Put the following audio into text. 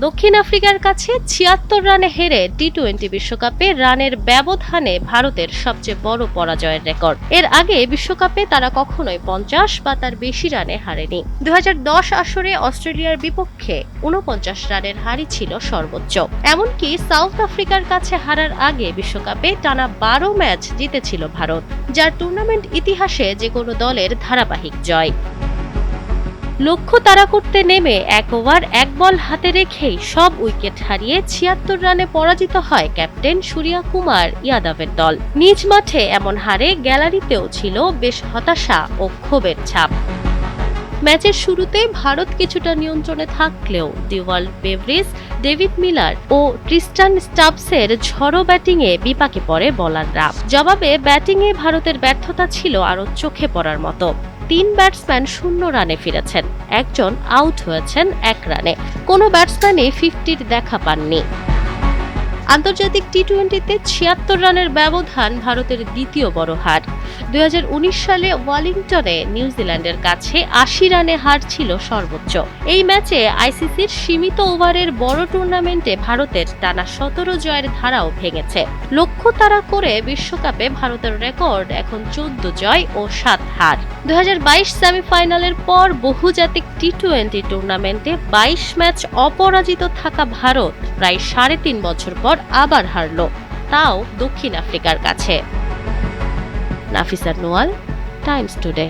দক্ষিণ আফ্রিকার কাছে ৭৬ রানে হেরে টি-২০ বিশ্বকাপে রানের ব্যবধানে ভারতের সবচেয়ে বড় পরাজয়ের রেকর্ড। এর আগে বিশ্বকাপে তারা কখনোই ৫০ বা তার বেশি রানে হারেনি। ২০১০ আসরে অস্ট্রেলিয়ার বিপক্ষে ৪৯ রানের হারই ছিল সর্বোচ্চ। এমনকি সাউথ আফ্রিকার কাছে হারার আগে বিশ্বকাপে টানা ১২ ম্যাচ জিতেছিল ভারত, যার টুর্নামেন্ট ইতিহাসে যে কোনো দলের ধারাবাহিক জয়। লক্ষ্য তাড়া করতে নেমে ১ ওভার ১ বল হাতে রেখেই সব উইকেট হারিয়ে ৭৬ রানে পরাজিত হয় ক্যাপ্টেন সূর্যা কুমার ইয়াদবের দল। নিজ মাঠে এমন হারে গ্যালারিতেও ছিল বেশ হতাশা ও ক্ষোভের ছাপ। ম্যাচের শুরুতে ভারত কিছুটা নিয়ন্ত্রণে থাকলেও ডিওয়াল বেভরিজ, ডেভিড মিলার ও ট্রিস্টান স্টাবসের ঝড়ো ব্যাটিংয়ে বিপাকে পড়ে বোলাররা। জবাবে ব্যাটিংয়ে ভারতের ব্যর্থতা ছিল আরও চোখে পড়ার মতো। ৩ ব্যাটসম্যান ০ রানে ফিরেছেন, একজন আউট হয়েছেন ১ রানে। কোনো ব্যাটসম্যানই 50-র দেখা পাননি। আন্তর্জাতিক টি-২০তে ৭৬ রানের ব্যবধান ভারতের দ্বিতীয় বড় হার। ২০১৯ সালে ওয়েলিংটনে নিউজিল্যান্ডের কাছে ৮০ রানে হার ছিল সর্বোচ্চ। এই ম্যাচে আইসিসির সীমিত ওভারের বড় টুর্নামেন্টে ভারতের টানা ১৭ জয়ের ধারাও ভেঙেছে। লক্ষ্য তাড়া করে বিশ্বকাপে ভারতের রেকর্ড এখন ১৪ জয় ও ৭ হার। ২০২২ সেমিফাইনালের পর বহুজাতিক টি-২০ টুর্নামেন্টে ২২ ম্যাচ অপরাজিত থাকা ভারত প্রায় ৩.৫ বছর পর আবার হারল, তাও দক্ষিণ আফ্রিকার কাছে। Nafisa Noyal, Times today.